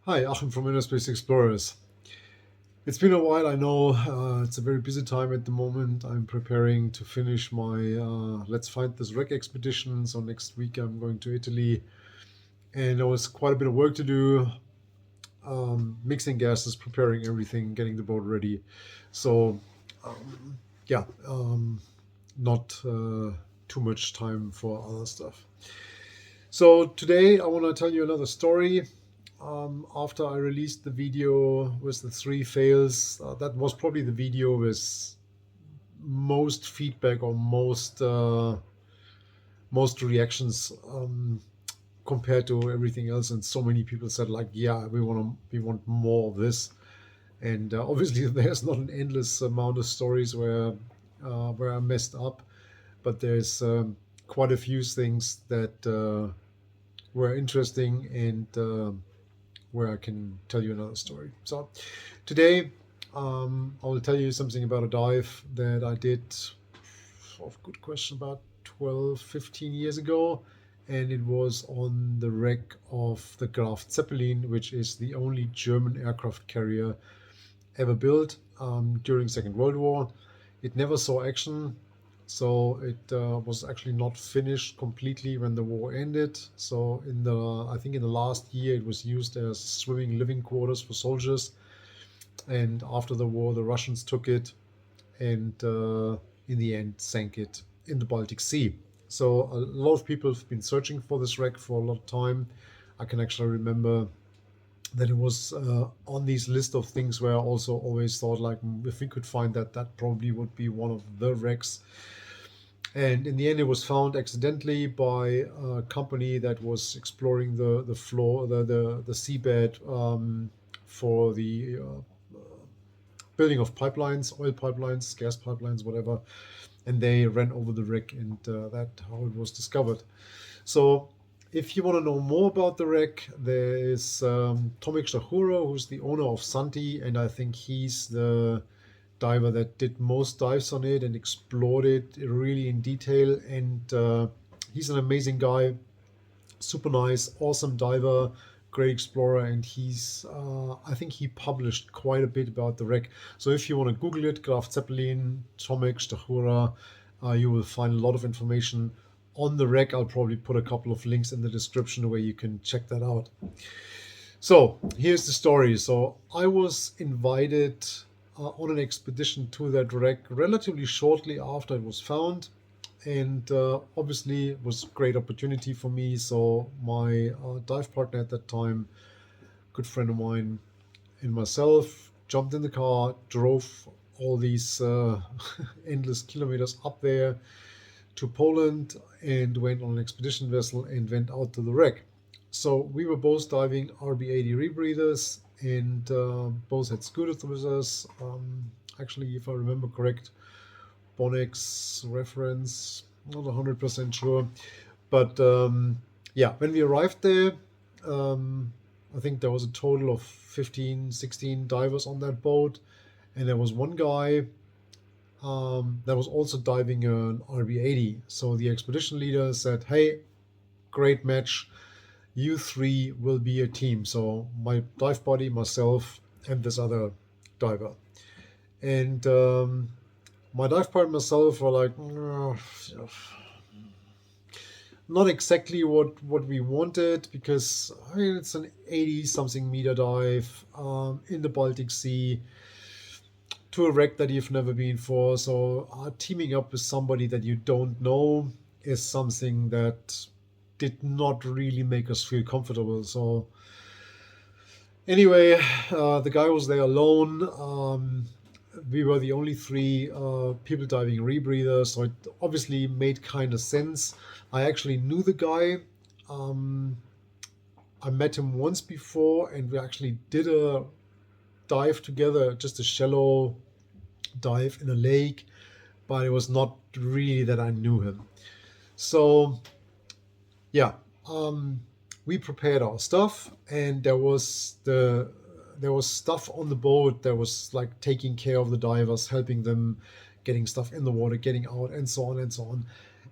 Hi, Achim from InnerSpace Explorers. It's been a while, I know. It's a very busy time at the moment. I'm preparing to finish my Let's Find This Wreck expedition. So next week I'm going to Italy, and there was quite a bit of work to do, mixing gases, preparing everything, getting the boat ready. So yeah, not too much time for other stuff. So today I want to tell you another story. After I released the video with the three fails, that was probably the video with most feedback or most reactions compared to everything else. And so many people said like, "Yeah, we want more of this." And obviously, there's not an endless amount of stories where I messed up, but there's quite a few things that were interesting and where I can tell you another story. So today I will tell you something about a dive that I did, good question, about 12, 15 years ago. And it was on the wreck of the Graf Zeppelin, which is the only German aircraft carrier ever built during Second World War. It never saw action, so it was actually not finished completely when the war ended. So I think in the last year, it was used as swimming living quarters for soldiers. And after the war, the Russians took it and in the end sank it in the Baltic Sea. So a lot of people have been searching for this wreck for a lot of time. I can actually remember that it was on these list of things where I also always thought like, if we could find that, that probably would be one of the wrecks. And in the end, it was found accidentally by a company that was exploring the floor, the seabed, for the building of pipelines, oil pipelines, gas pipelines, whatever. And they ran over the wreck, and that's how it was discovered. So if you want to know more about the wreck, there is Tomek Stachura, who's the owner of Santi, and I think he's the diver that did most dives on it and explored it really in detail. And he's an amazing guy, super nice, awesome diver, great explorer, and I think he published quite a bit about the wreck. So if you want to Google it, Graf Zeppelin, Tomek Stachura, you will find a lot of information on the wreck. I'll probably put a couple of links in the description where you can check that out. So here's the story. So I was invited on an expedition to that wreck relatively shortly after it was found, and obviously it was a great opportunity for me. So my dive partner at that time, good friend of mine, and myself jumped in the car, drove all these endless kilometers up there to Poland, and went on an expedition vessel and went out to the wreck. So we were both diving RB80 rebreathers, and both had scooters with us. Actually, if I remember correct, Bonex reference, not 100% sure. But yeah, when we arrived there, I think there was a total of 15, 16 divers on that boat. And there was one guy that was also diving an RB80. So the expedition leader said, "Hey, great match. You three will be a team." So my dive buddy, myself, and this other diver. And my dive partner and myself were like, not exactly what we wanted, because I mean, it's an 80 something meter dive in the Baltic Sea to a wreck that you've never been for. So teaming up with somebody that you don't know is something that did not really make us feel comfortable. So anyway, the guy was there alone. We were the only three people diving rebreathers, so it obviously made kind of sense. I actually knew the guy. I met him once before, and we actually did a dive together, just a shallow dive in a lake, but it was not really that I knew him. So yeah, we prepared our stuff, and there was stuff on the boat that was like taking care of the divers, helping them, getting stuff in the water, getting out, and so on and so on.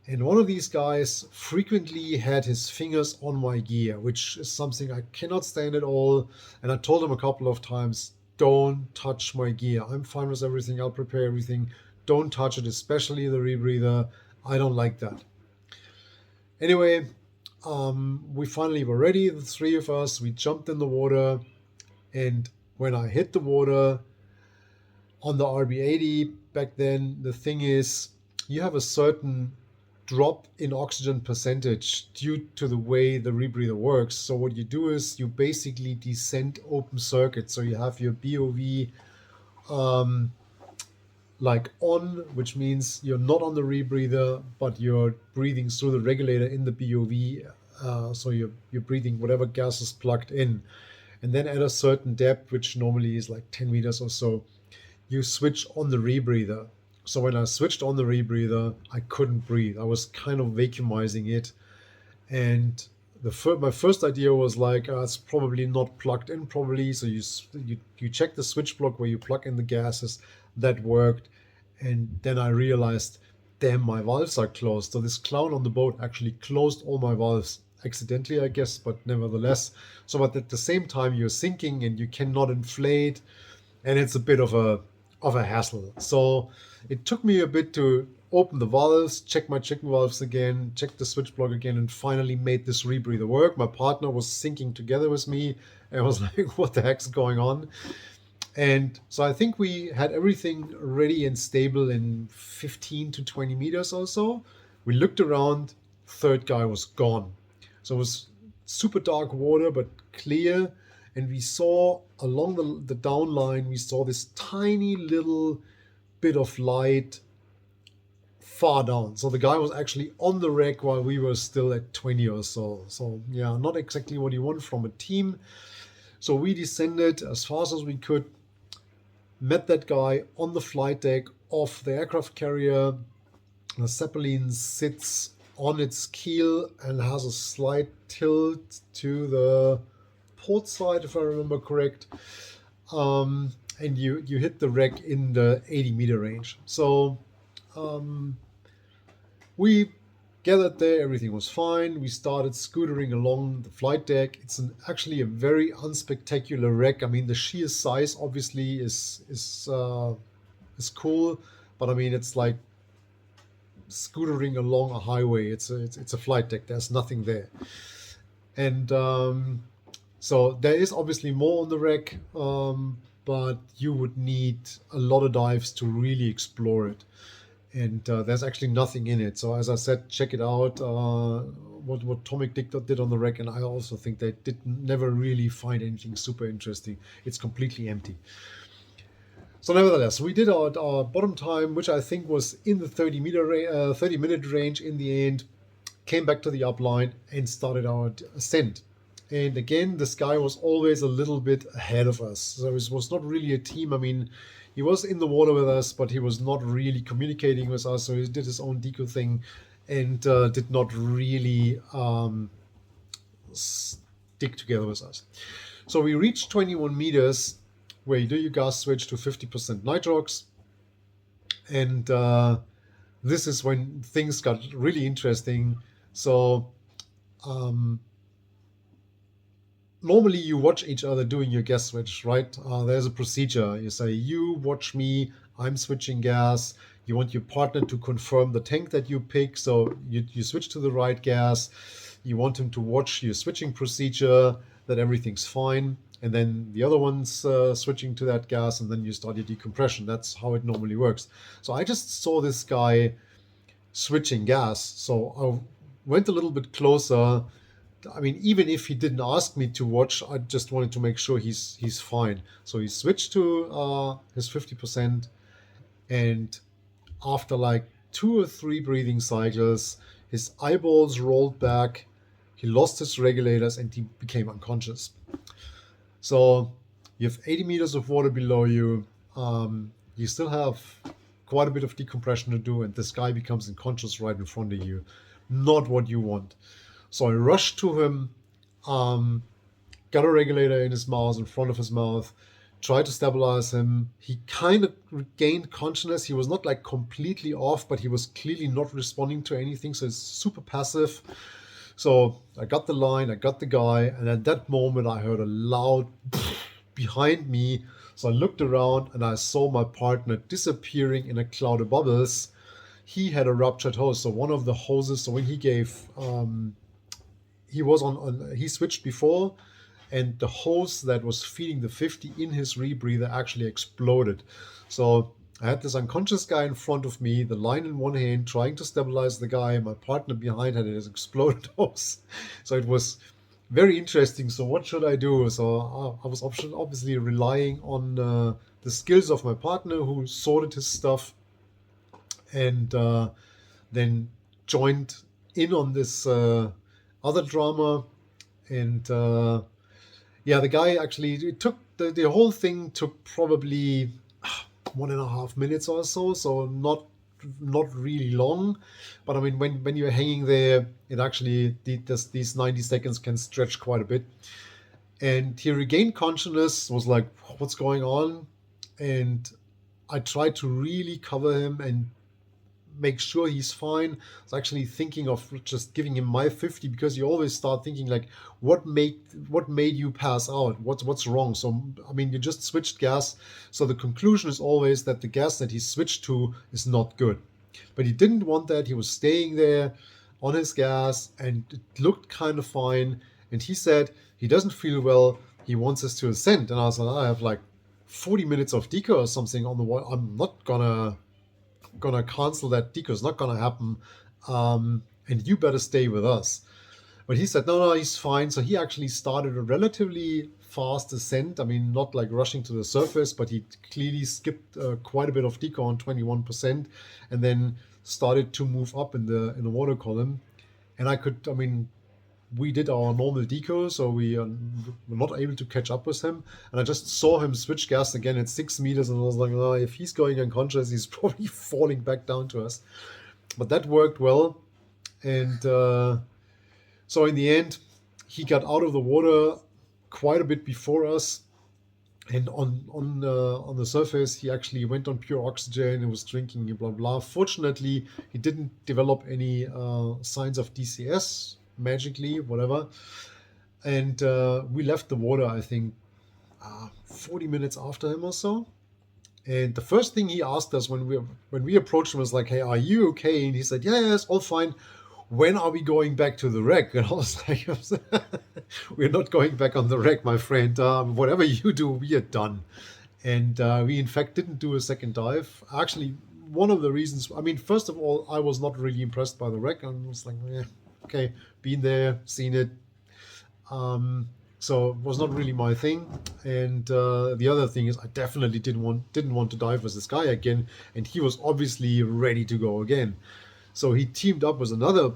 And one of these guys frequently had his fingers on my gear, which is something I cannot stand at all. And I told him a couple of times, don't touch my gear. I'm fine with everything. I'll prepare everything. Don't touch it, especially the rebreather. I don't like that. Anyway, we finally were ready, the three of us. We jumped in the water. And when I hit the water on the RB80 back then, the thing is, you have a certain drop in oxygen percentage due to the way the rebreather works. So what you do is you basically descend open circuit. So you have your BOV like on, which means you're not on the rebreather, but you're breathing through the regulator in the BOV. So you're breathing whatever gas is plugged in. And then at a certain depth, which normally is like 10 meters or so, you switch on the rebreather. So when I switched on the rebreather, I couldn't breathe. I was kind of vacuumizing it. And my first idea was like, it's probably not plugged in properly. So you check the switch block where you plug in the gases. That worked. And then I realized, damn, my valves are closed. So this clown on the boat actually closed all my valves. Accidentally, I guess, but nevertheless. So, but at the same time, you're sinking and you cannot inflate. And it's a bit of a hassle. So it took me a bit to open the valves, check my chicken valves again, check the switch block again, and finally made this rebreather work. My partner was sinking together with me and I was like, what the heck's going on? And so I think we had everything ready and stable in 15 to 20 meters or so. We looked around, third guy was gone. So it was super dark water, but clear. And we saw along the down line, we saw this tiny little bit of light far down. So the guy was actually on the wreck while we were still at 20 or so. So yeah, not exactly what you want from a team. So we descended as fast as we could, met that guy on the flight deck of the aircraft carrier. The Zeppelin sits on its keel and has a slight tilt to the port side, if I remember correct. And you hit the wreck in the 80-meter range. So we gathered there, everything was fine. We started scootering along the flight deck. It's actually a very unspectacular wreck. I mean, the sheer size obviously is cool, but I mean, it's like scootering along a highway. It's a flight deck. There's nothing there, and so there is obviously more on the wreck, but you would need a lot of dives to really explore it. And there's actually nothing in it. So as I said, check it out. What Tomic did on the wreck, and I also think they did never really find anything super interesting. It's completely empty. So nevertheless, we did our bottom time, which I think was in the 30-minute range in the end. Came back to the upline and started our ascent. And again, this guy was always a little bit ahead of us. So it was not really a team. I mean, he was in the water with us, but he was not really communicating with us. So he did his own deco thing and did not really stick together with us. So we reached 21 meters where you do your gas switch to 50% nitrox. And this is when things got really interesting. So normally you watch each other doing your gas switch, right? There's a procedure. You say, you watch me, I'm switching gas. You want your partner to confirm the tank that you pick. So you switch to the right gas. You want him to watch your switching procedure, that everything's fine. And then the other one's switching to that gas, and then you start your decompression. That's how it normally works. So I just saw this guy switching gas. So I went a little bit closer. I mean, even if he didn't ask me to watch, I just wanted to make sure he's fine. So he switched to his 50%, and after like 2 or 3 breathing cycles, his eyeballs rolled back, he lost his regulators, and he became unconscious. So you have 80 meters of water below you. You still have quite a bit of decompression to do, and this guy becomes unconscious right in front of you. Not what you want. So I rushed to him, got a regulator in his mouth, in front of his mouth, tried to stabilize him. He kind of regained consciousness. He was not like completely off, but he was clearly not responding to anything. So it's super passive. So I got the line, I got the guy, and at that moment I heard a loud behind me. So I looked around and I saw my partner disappearing in a cloud of bubbles. He had a ruptured hose. So one of the hoses, so when he gave, he was he switched before, and the hose that was feeding the 50 in his rebreather actually exploded. So I had this unconscious guy in front of me, the line in one hand, trying to stabilize the guy. My partner behind had his exploded hose. So it was very interesting. So what should I do? So I was obviously relying on the skills of my partner, who sorted his stuff, and then joined in on this other drama. And yeah, the guy actually, it took the whole thing took probably 1.5 minutes or so, so not really long. But I mean, when you're hanging there, it actually these 90 seconds can stretch quite a bit. And he regained consciousness, was like, what's going on? And I tried to really cover him and make sure he's fine. I was actually thinking of just giving him my 50, because you always start thinking like, what made you pass out? What's wrong? So I mean, you just switched gas, so the conclusion is always that the gas that he switched to is not good. But he didn't want that. He was staying there on his gas, and it looked kind of fine. And he said he doesn't feel well. He wants us to ascend. And I was like, I have like 40 minutes of deco or something on the wall. I'm not gonna cancel that deco. It's not gonna happen, and you better stay with us. But he said no, he's fine. So he actually started a relatively fast ascent. I mean, not like rushing to the surface, but he clearly skipped quite a bit of deco on 21%, and then started to move up in the water column. And I mean, we did our normal deco, so we were not able to catch up with him. And I just saw him switch gas again at 6 meters, and I was like, oh, if he's going unconscious, he's probably falling back down to us. But that worked well. And so in the end, he got out of the water quite a bit before us. And on the surface, he actually went on pure oxygen and was drinking, blah, blah. Fortunately, he didn't develop any signs of DCS, magically, whatever. And we left the water, I think, 40 minutes after him or so. And the first thing he asked us when we approached him was like, hey, are you okay? And he said, yeah, yes, all fine. When are we going back to the wreck? And I was like, we're not going back on the wreck, my friend. Whatever you do, we are done. And we, in fact, didn't do a second dive. Actually, one of the reasons, I mean, first of all, I was not really impressed by the wreck. I was like, okay, been there, seen it. So it was not really my thing. And the other thing is, I definitely didn't want to dive with this guy again. And he was obviously ready to go again. So he teamed up with another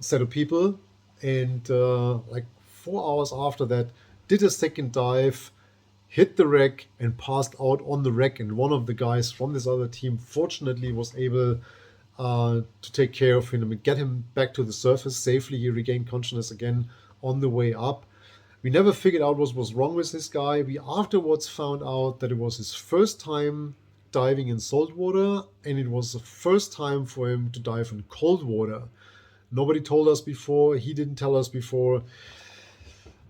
set of people, and like 4 hours after that, did a second dive, hit the wreck, and passed out on the wreck. And one of the guys from this other team, fortunately, was able to take care of him and get him back to the surface safely. He regained consciousness again on the way up. We never figured out what was wrong with this guy. We afterwards found out that it was his first time diving in salt water, and it was the first time for him to dive in cold water. Nobody told us before. He didn't tell us before.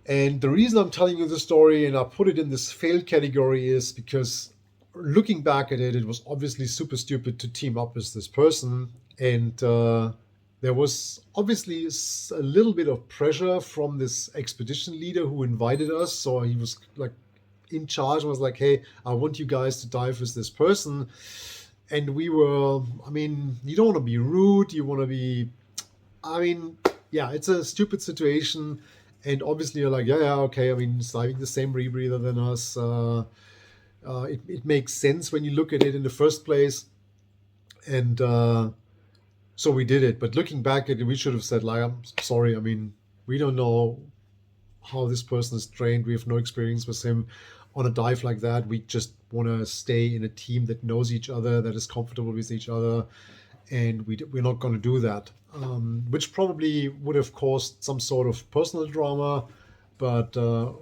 And the reason I'm telling you this story, and I put it in this failed category, is because looking back at it, it was obviously super stupid to team up with this person. And there was obviously a little bit of pressure from this expedition leader who invited us. So he was like in charge, was like, hey, I want you guys to dive with this person. And we were, I mean, you don't want to be rude. You want to be, I mean, yeah, it's a stupid situation. And obviously you're like, yeah, okay. I mean, it's diving the same rebreather than us. It makes sense when you look at it in the first place. And so we did it. But looking back at it, we should have said, like, I'm sorry. I mean, we don't know how this person is trained. We have no experience with him on a dive like that. We just want to stay in a team that knows each other, that is comfortable with each other. And we're not going to do that, which probably would have caused some sort of personal drama. but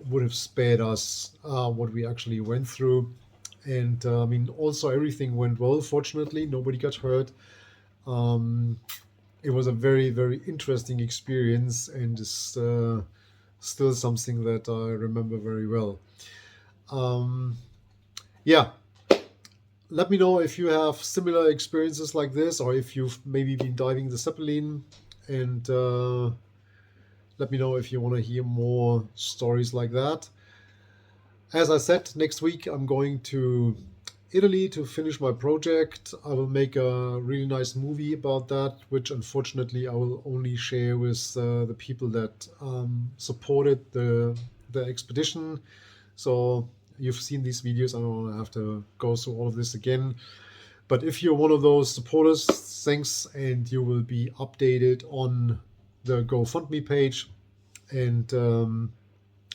would have spared us what we actually went through. And I mean, also everything went well. Fortunately, nobody got hurt. Um, it was a very, very interesting experience, and is still something that I remember very well. Um, yeah, let me know if you have similar experiences like this, or if you've maybe been diving the Zeppelin, and let me know if you want to hear more stories like that. As I said, next week I'm going to Italy to finish my project. I will make a really nice movie about that, which unfortunately I will only share with the people that supported the expedition. So you've seen these videos. I don't want to have to go through all of this again. But if you're one of those supporters, thanks, and you will be updated on the GoFundMe page. And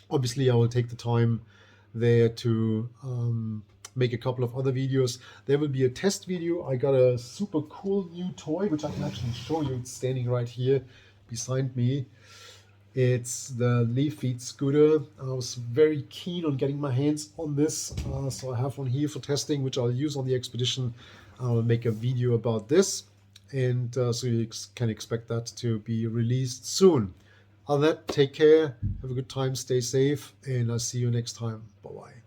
obviously, I will take the time there to make a couple of other videos. There will be a test video. I got a super cool new toy, which I can actually show you. It's standing right here beside me. It's the Leaf Feed scooter. I was very keen on getting my hands on this, so I have one here for testing, which I'll use on the expedition. I will make a video about this, and so you can expect that to be released soon. Other than that, take care, have a good time, stay safe, and I'll see you next time. Bye-bye.